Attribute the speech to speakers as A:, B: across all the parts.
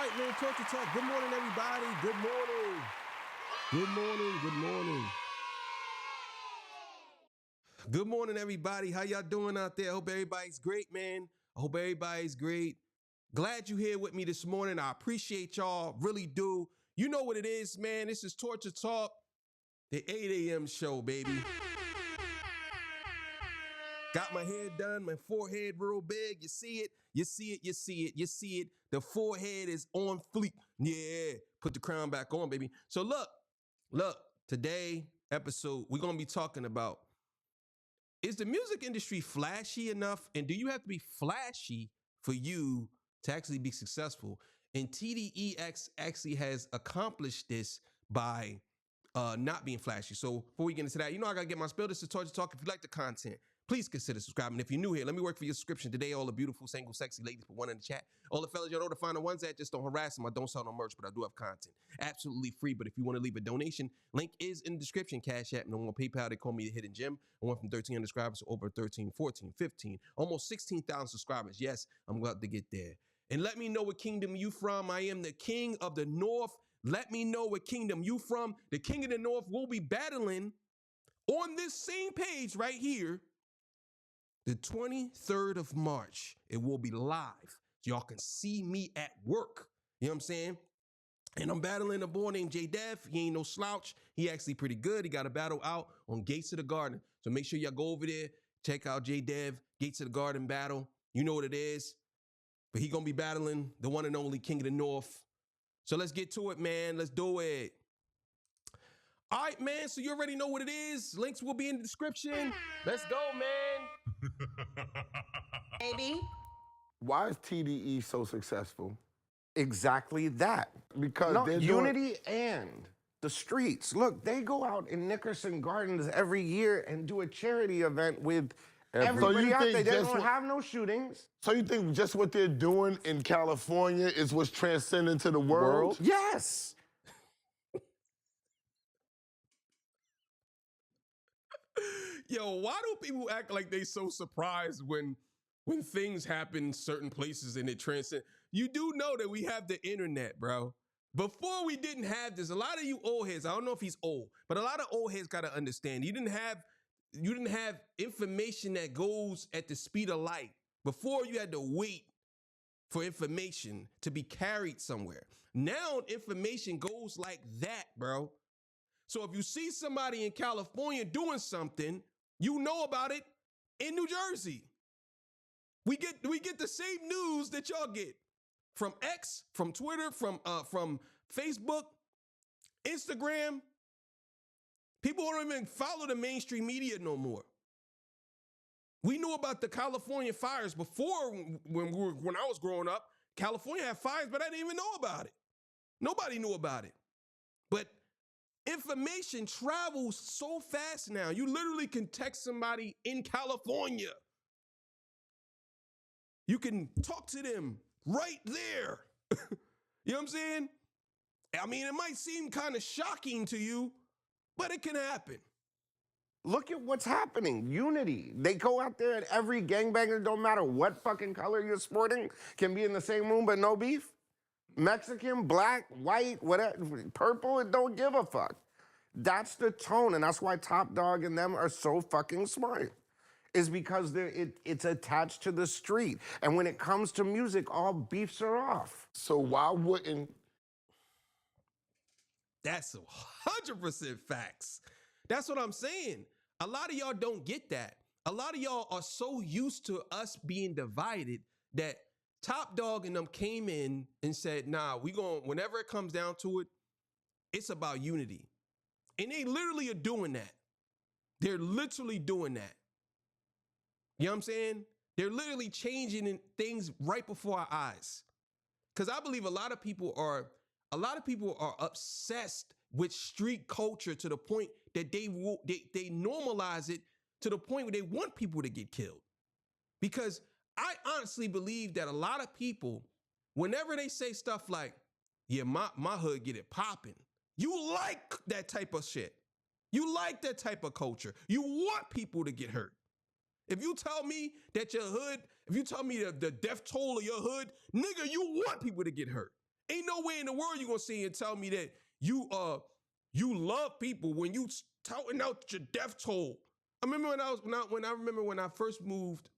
A: right, man. Talk to talk. Good morning, everybody. Good morning. Good morning. Good morning. Good morning, everybody. How y'all doing out there? I hope everybody's great, man. I hope everybody's great. Glad you're here with me this morning. I appreciate y'all. Really do. You know what it is, man. This is Torture Talk, the 8 a.m. show, baby. Got my hair done, my forehead real big. You see it, you see it, you see it, you see it. The forehead is on fleek. Yeah, put the crown back on, baby. So look, today episode, we're going to be talking about, is the music industry flashy enough? And do you have to be flashy for you to actually be successful? And TDEX actually has accomplished this by not being flashy. So before we get into that, you know I gotta get my spill. This is Torture Talk. If you like the content, please consider subscribing. If you're new here, let me work for your subscription today. All the beautiful, single, sexy ladies, put one in the chat. All the fellas, y'all know to find the ones that just don't harass them. I don't sell no merch, but I do have content. Absolutely free. But if you want to leave a donation, link is in the description. Cash App, and on PayPal, they call me the Hidden Gem. I went from 1,300 subscribers to over 13, 14, 15, almost 16,000 subscribers. Yes, I'm about to get there. And let me know what kingdom you from. I am the king of the north. Let me know what kingdom you from. The king of the north will be battling on this same page right here, the 23rd of March. It will be live. So y'all can see me at work. You know what I'm saying? And I'm battling a boy named J Dev. He ain't no slouch. He actually pretty good. He got a battle out on Gates of the Garden. So make sure y'all go over there, check out J Dev, Gates of the Garden battle. You know what it is. But he gonna be battling the one and only King of the North. So let's get to it, man. Let's do it. All right, man. So you already know what it is. Links will be in the description. Let's go, man.
B: Baby.
C: Why is TDE so successful?
D: Exactly that.
C: Because
D: No,
C: they're
D: Unity and the streets. Look, they go out in Nickerson Gardens every year and do a charity event with everybody out there. They don't have no shootings.
C: So you think just what they're doing in California is what's transcending to the world?
D: Yes.
A: Yo, why do people act like they so surprised when things happen in certain places and it transcends? You do know that we have the internet, bro. Before we didn't have this, a lot of you old heads, I don't know if he's old, but a lot of old heads gotta understand, you didn't have information that goes at the speed of light. Before you had to wait for information to be carried somewhere. Now information goes like that, bro. So if you see somebody in California doing something, you know about it in New Jersey. We get the same news that y'all get from X, from Twitter, from Facebook, Instagram. People don't even follow the mainstream media no more. We knew about the California fires before when I was growing up. California had fires, but I didn't even know about it. Nobody knew about it. But information travels so fast now. You literally can text somebody in California. You can talk to them right there. You know what I'm saying? I mean, it might seem kind of shocking to you, but it can happen.
D: Look at what's happening. Unity. They go out there and every gangbanger, don't matter what fucking color you're sporting, can be in the same room but no beef. Mexican, black, white, whatever, purple, it don't give a fuck. That's the tone, and that's why Top Dog and them are so fucking smart. Is because it's attached to the street. And when it comes to music, all beefs are off.
C: So why wouldn't...
A: That's 100% facts. That's what I'm saying. A lot of y'all don't get that. A lot of y'all are so used to us being divided that Top Dog and them came in and said, nah, whenever it comes down to it, it's about unity. And they literally are doing that. They're literally doing that. You know what I'm saying? They're literally changing things right before our eyes. Because I believe a lot of people are obsessed with street culture to the point that they normalize it to the point where they want people to get killed. Because I honestly believe that a lot of people, whenever they say stuff like, yeah, my hood get it popping, you like that type of shit. You like that type of culture. You want people to get hurt. If you tell me that your hood, if you tell me the death toll of your hood, nigga, you want people to get hurt. Ain't no way in the world you gonna sit here and tell me that you love people when you touting out your death toll. I remember when I first moved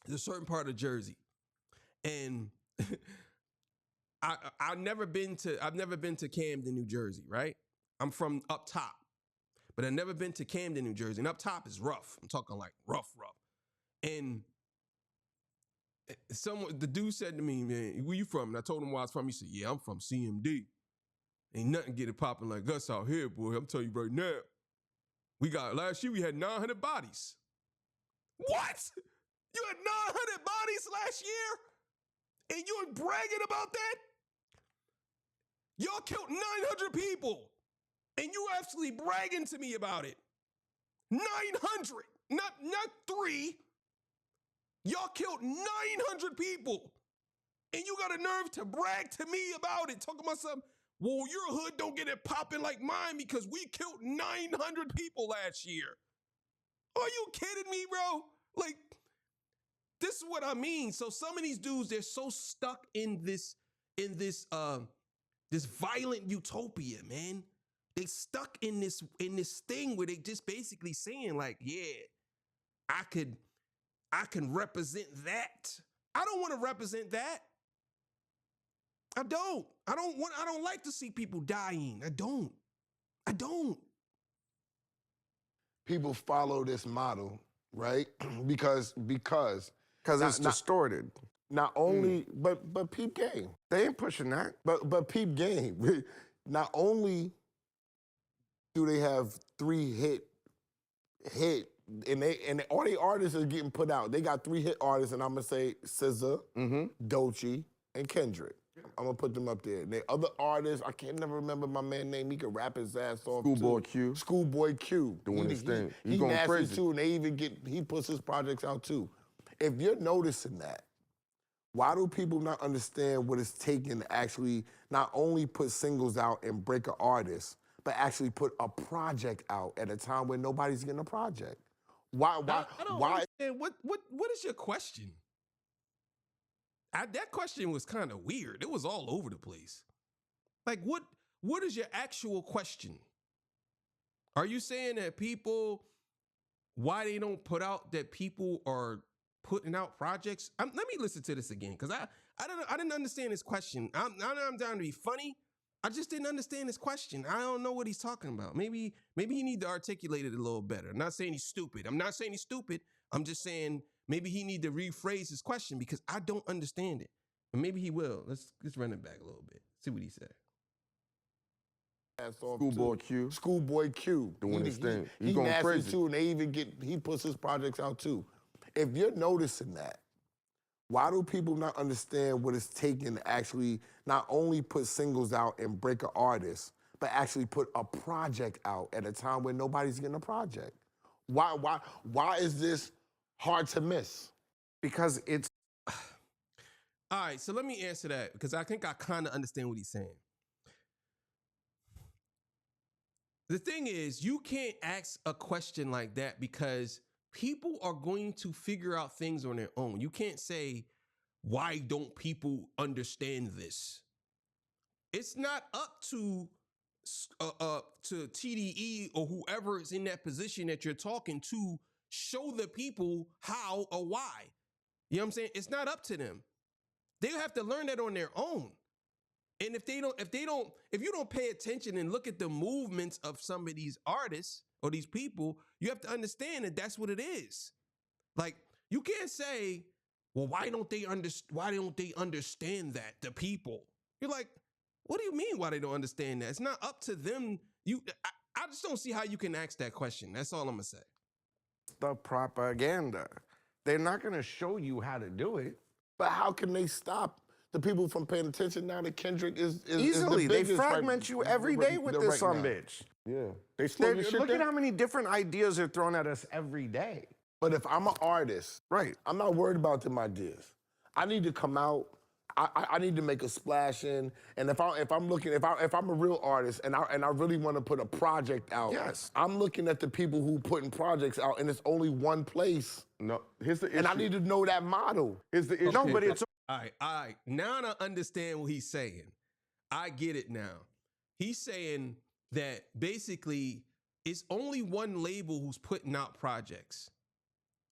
A: to a certain part of Jersey, and I've never been to Camden, New Jersey, right? I'm from up top, but I've never been to Camden, New Jersey. And up top is rough. I'm talking like rough. And the dude said to me, man, where you from? And I told him where I was from. He said, yeah, I'm from CMD. Ain't nothing get it popping like us out here, boy. I'm telling you right now. Last year we had 900 bodies. What? You had 900 bodies last year? And you're bragging about that? Y'all killed 900 people. And you actually bragging to me about it. 900, not 3. Y'all killed 900 people. And you got a nerve to brag to me about it. Talking about something, well, your hood don't get it popping like mine because we killed 900 people last year. Are you kidding me, bro? Like, this is what I mean. So some of these dudes, they're so stuck in this violent utopia, man. They stuck in this thing where they just basically saying like, yeah, I can represent that. I don't want to represent that. I don't like to see people dying. I don't.
C: People follow this model, right? because
D: it's distorted.
C: Not only, but peep game.
D: They ain't pushing that.
C: But peep game. Not only do they have 3 hit, and all the artists are getting put out. They got 3 hit artists, and I'm gonna say SZA, Doechii, and Kendrick. I'm gonna put them up there. And the other artists, I can't never remember my man's name. He could rap his ass off. Schoolboy Q.
E: Doing his thing.
C: He
E: going
C: nasty
E: crazy
C: too, and he puts his projects out too. If you're noticing that, why do people not understand what it's taking to actually not only put singles out and break an artist, but actually put a project out at a time when nobody's getting a project? Why?
A: I don't understand. What is your question? That question was kind of weird. It was all over the place. Like, what is your actual question? Are you saying that why they don't put out, that people are putting out projects? Let me listen to this again, because I didn't understand his question. I'm down to be funny. I just didn't understand his question. I don't know what he's talking about. Maybe he need to articulate it a little better. I'm not saying he's stupid. I'm just saying maybe he need to rephrase his question because I don't understand it. And maybe he will. Let's run it back a little bit. See what he said.
C: Schoolboy Q.
E: doing his thing.
C: He
E: going
C: nasty
E: crazy
C: too, and he puts his projects out too. If you're noticing that, why do people not understand what it's taking to actually not only put singles out and break an artist, but actually put a project out at a time when nobody's getting a project? Why is this hard to miss?
D: Because it's...
A: All right, so let me answer that, because I think I kind of understand what he's saying. The thing is, you can't ask a question like that because people are going to figure out things on their own. You can't say, why don't people understand this? It's not up to TDE or whoever is in that position that you're talking to show the people how or why. You know what I'm saying? It's not up to them. They have to learn that on their own. And if you don't pay attention and look at the movements of some of these artists or these people, you have to understand that that's what it is. Like, you can't say, well, why don't they understand that, the people? You're like, what do you mean why they don't understand that? It's not up to them. I just don't see how you can ask that question. That's all I'm gonna say.
D: The propaganda. They're not gonna show you how to do it.
C: But how can they stop the people from paying attention now that Kendrick is
D: easily?
C: Is the
D: they
C: biggest
D: fragment you every day with this son
C: now.
D: bitch.
E: Yeah, they slow your shit
D: Look
E: down.
D: at how many different ideas are thrown at us every day.
C: But if I'm an artist,
D: right,
C: I'm not worried about them ideas. I need to come out. I need to make a splash in. And if I'm a real artist and I really want to put a project out,
D: yes,
C: I'm looking at the people who putting projects out, and it's only one place.
E: No, here's the issue.
C: And I need to know that model.
E: Here's the issue.
D: No, but it's
A: All right. Now I understand what he's saying. I get it now. He's saying that basically it's only one label who's putting out projects,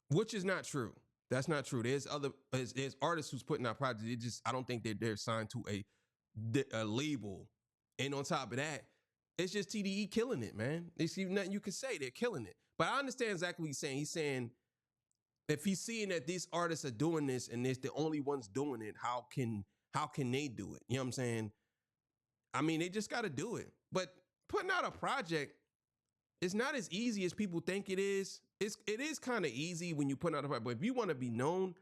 A: which is not true. That's not true. There's artists who's putting out projects. I don't think they're signed to a label. And on top of that, it's just TDE killing it, man. There's nothing you can say. They're killing it. But I understand exactly what he's saying. He's saying if he's seeing that these artists are doing this and they're the only ones doing it, how can they do it? You know what I'm saying? I mean, they just got to do it. But putting out a project is not as easy as people think it is. It is kind of easy when you put out a project, but if you want to be known,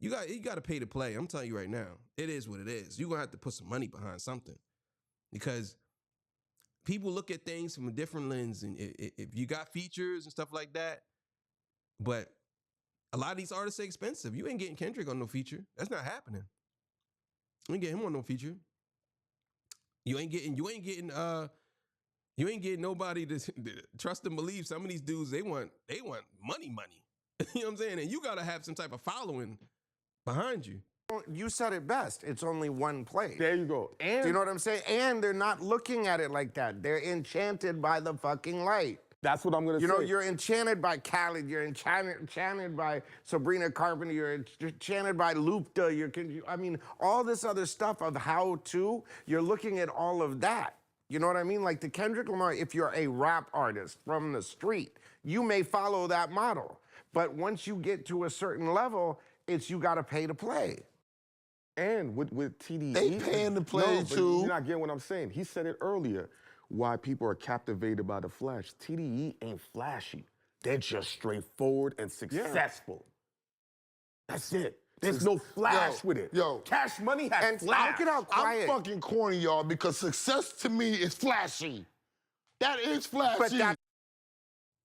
A: you got to pay to play. I'm telling you right now, it is what it is. You're gonna have to put some money behind something because people look at things from a different lens, and if you got features and stuff like that, but a lot of these artists are expensive. You ain't getting Kendrick on no feature. That's not happening. You ain't getting him on no feature. You ain't getting nobody to trust and believe. Some of these dudes, they want money. You know what I'm saying? And you got to have some type of following behind you.
D: You said it best. It's only one place.
E: There you go. And
D: do you know what I'm saying? And they're not looking at it like that. They're enchanted by the fucking light.
E: that's what I'm gonna say.
D: You know, you're enchanted by Khaled. You're enchanted by Sabrina Carpenter. You're enchanted by Lupta. I mean, all this other stuff of how to. You're looking at all of that. You know what I mean? Like the Kendrick Lamar, if you're a rap artist from the street, you may follow that model. But once you get to a certain level, it's you got to pay to play.
E: And with TDE,
C: They paying to play
E: no, but
C: too.
E: You're not getting what I'm saying. He said it earlier. Why people are captivated by the flash. TDE ain't flashy. They're just straightforward and successful. That's it. There's no flash with it.
C: Yo.
E: Cash Money has
D: And
E: flash.
D: look at how
C: I'm
D: quiet.
C: fucking corny, y'all, because success to me is flashy. That is flashy.
D: But that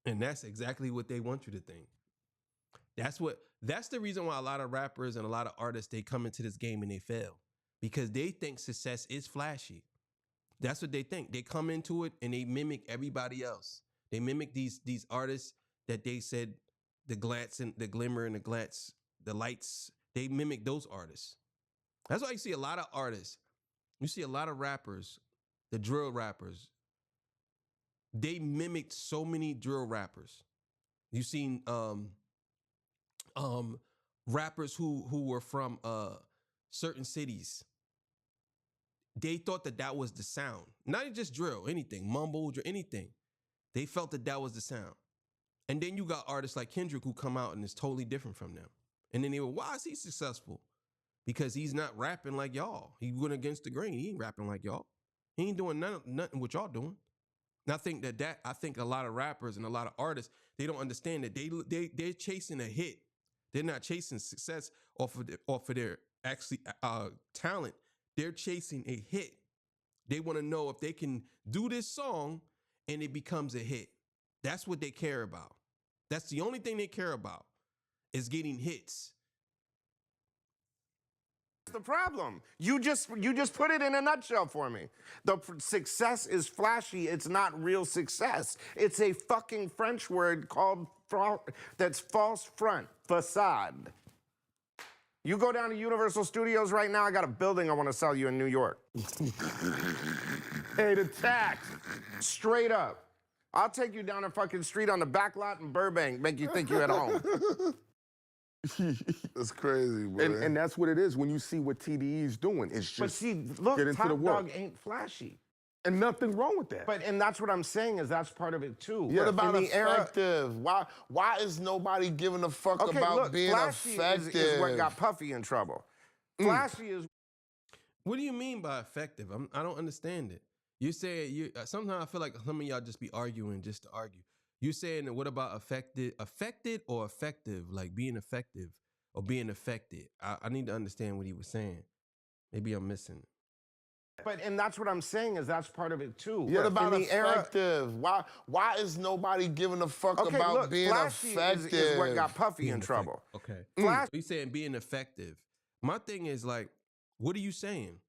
A: And that's exactly what they want you to think. That's the reason why a lot of rappers and a lot of artists, they come into this game and they fail. Because they think success is flashy. That's what they think. They come into it and they mimic everybody else. They mimic these artists that they said the glance and the glimmer and the glance, the lights, they mimic those artists. That's why you see a lot of artists. You see a lot of rappers, the drill rappers. They mimicked so many drill rappers. You've seen rappers who were from certain cities. They thought that was the sound. Not just drill, anything, mumble, anything. They felt that was the sound. And then you got artists like Kendrick who come out and it's totally different from them. And then they were, why is he successful? Because he's not rapping like y'all. He went against the grain. He ain't rapping like y'all. He ain't doing nothing what y'all doing. And I think I think a lot of rappers and a lot of artists, they don't understand that they're chasing a hit. They're not chasing success off of their actually talent. They're chasing a hit. They want to know if they can do this song and it becomes a hit. That's what they care about. That's the only thing they care about is getting hits.
D: the problem. You just put it in a nutshell for me. The success is flashy. It's not real success. It's a fucking French word called that's false front, facade. You go down to Universal Studios right now, I got a building I want to sell you in New York.
E: Hey, the tax.
D: Straight up. I'll take you down a fucking street on the back lot in Burbank, make you think you're at home.
C: That's crazy, bro.
E: And that's what it is when you see what TDE's doing. It's just
D: But see, look,
E: get into
D: Top
E: the work.
D: Dog ain't flashy.
E: And nothing wrong with that.
D: And that's what I'm saying is that's part of it too.
C: What about
D: In the era-
C: effective? Why is nobody giving a fuck
D: Okay,
C: about
D: look,
C: being
D: flashy
C: effective?
D: is what got Puffy in trouble. Flashy is
A: What do you mean by effective? I don't understand it. You say sometimes I feel like some of y'all just be arguing just to argue. You saying that what about affected or effective? Like being effective or being affected. I need to understand what he was saying. Maybe I'm missing it.
D: and that's what I'm saying is that's part of it too.
C: What about
D: In the era-
C: effective? Why is nobody giving a fuck
D: Okay,
C: about
D: look,
C: being
D: flashy
C: effective?
D: is what got Puffy
A: Being
D: in trouble.
A: Okay.
D: Flash-
A: So you saying being effective. My thing is like, what are you saying?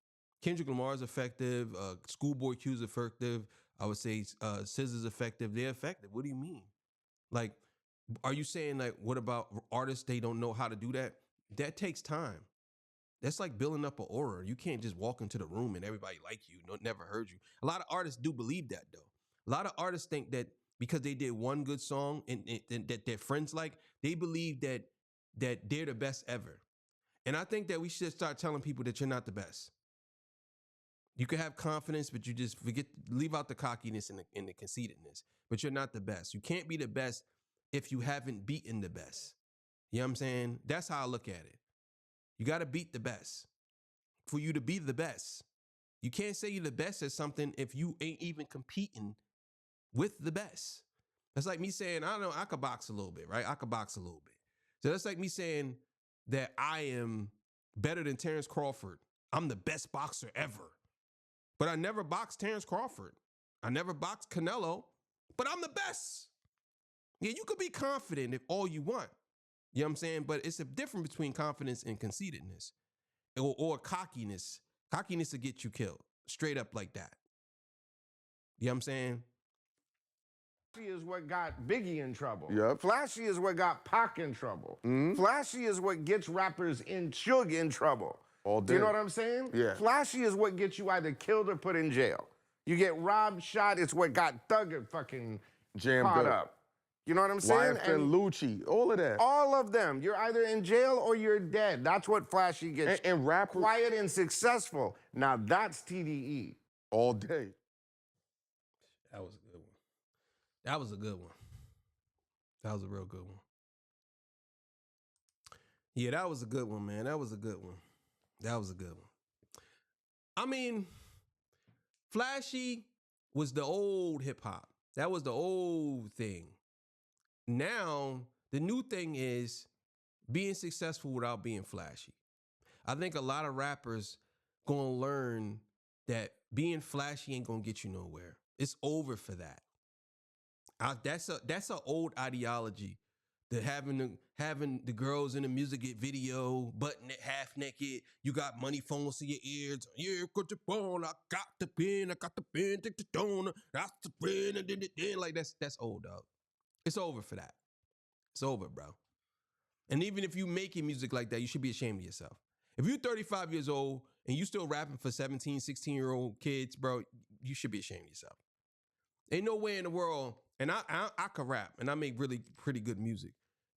A: Kendrick Lamar is effective. Schoolboy Q's effective. I would say SZA's effective. They're effective. What do you mean? Like, are you saying like, what about artists? They don't know how to do that. That takes time. That's like building up an aura. You can't just walk into the room and everybody like you, never heard you. A lot of artists do believe that though. A lot of artists think that because they did one good song and that their friends like, they believe that they're the best ever. And I think that we should start telling people that you're not the best. You can have confidence, but you just leave out the cockiness and the conceitedness. But you're not the best. You can't be the best if you haven't beaten the best. You know what I'm saying? That's how I look at it. You got to beat the best for you to be the best. You can't say you're the best at something if you ain't even competing with the best. That's like me saying, I don't know, I could box a little bit, right? I could box a little bit. So that's like me saying that I am better than Terrence Crawford. I'm the best boxer ever. But I never boxed Terrence Crawford. I never boxed Canelo, but I'm the best. Yeah, you could be confident if all you want. You know what I'm saying? But it's a difference between confidence and conceitedness or cockiness. Cockiness will get you killed straight up like that. You know what I'm saying?
D: Flashy is what got Biggie in trouble.
E: Yep.
D: Flashy is what got Pac in trouble. Flashy is what gets rappers in Suge in trouble.
E: All
D: Do
E: day.
D: you know what I'm saying?
E: Yeah.
D: Flashy is what gets you either killed or put in jail. You get robbed, shot, it's what got Thugger fucking
E: Jammed
D: caught
E: up.
D: up. You know what I'm saying?
E: YFN Lucci, all of that.
D: All of them. You're either in jail or you're dead. That's what Flashy gets.
E: And rapper
D: Quiet and successful. Now that's TDE.
E: all day.
A: That was a good one. That was a good one. That was a real good one. Yeah, that was a good one, man. That was a good one. That was a good one. I mean, Flashy was the old hip hop. That was the old thing. Now, the new thing is being successful without being flashy. I think a lot of rappers gonna learn that being flashy ain't gonna get you nowhere. It's over for that. That's an old ideology. That having the girls in the music video, button it half naked, you got money phones to your ears. Yeah, got the phone, I got the pen, take the donor, that's the pen, and then like that's old, dog. It's over for that. It's over, bro. And even if you making music like that, you should be ashamed of yourself. If you're 35 years old and you still rapping for 17, 16-year-old kids, bro, you should be ashamed of yourself. Ain't no way in the world, and I can rap, and I make really pretty good music.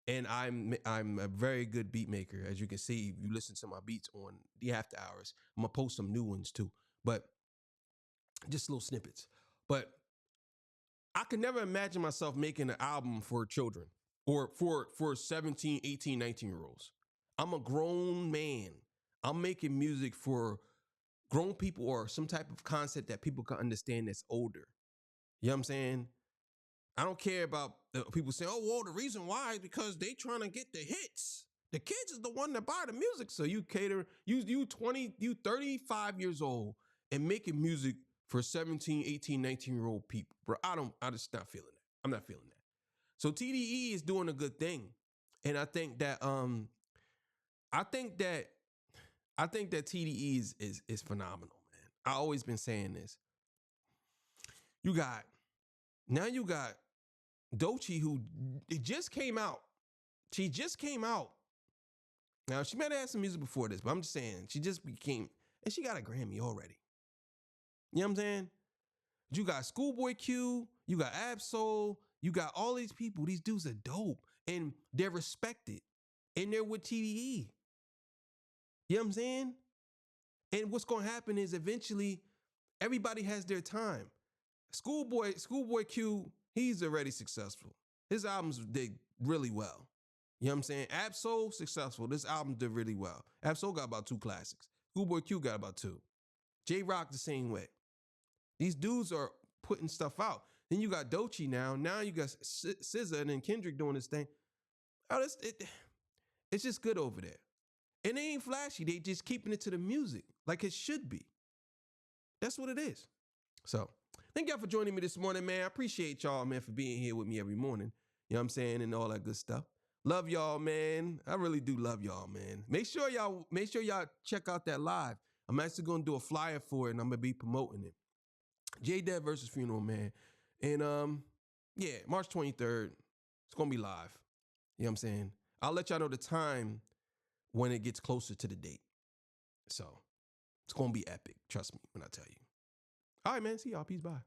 A: And I'm a very good beat maker. As you can see, you listen to my beats on the after hours. I'm gonna post some new ones too, but just little snippets. But I could never imagine myself making an album for children or for 17, 18, 19-year-olds. I'm a grown man. I'm making music for grown people or some type of concept that people can understand that's older. You know what I'm saying? I don't care about people saying, oh, well, the reason why is because they trying to get the hits. The kids is the one that buy the music. So you cater, you 35 years old and making music for 17, 18, 19-year-old people. Bro, I just not feeling that. I'm not feeling that. So TDE is doing a good thing. And I think that TDE is phenomenal, man. I always been saying this. You got Doechii, who it just came out. She just came out. Now, she might have had some music before this, but I'm just saying, she just became, and she got a Grammy already. You know what I'm saying? You got Schoolboy Q, you got Absol, you got all these people. These dudes are dope, and they're respected, and they're with TDE. You know what I'm saying? And what's going to happen is eventually everybody has their time. Schoolboy Q, he's already successful. His albums did really well. You know what I'm saying? Absol, successful. This album did really well. Absol got about 2 classics. Schoolboy Q got about 2. J-Rock the same way. These dudes are putting stuff out. Then you got Doechii now. Now you got SZA and then Kendrick doing this thing. Oh, it's just good over there. And they ain't flashy. They just keeping it to the music like it should be. That's what it is. So, thank y'all for joining me this morning, man. I appreciate y'all, man, for being here with me every morning. You know what I'm saying? And all that good stuff. Love y'all, man. I really do love y'all, man. Make sure y'all check out that live. I'm actually going to do a flyer for it, and I'm going to be promoting it. J-Dev versus Funeral, man. And, yeah, March 23rd. It's going to be live. You know what I'm saying? I'll let y'all know the time when it gets closer to the date. So it's gonna be epic. Trust me when I tell you. All right, man. See y'all. Peace. Bye.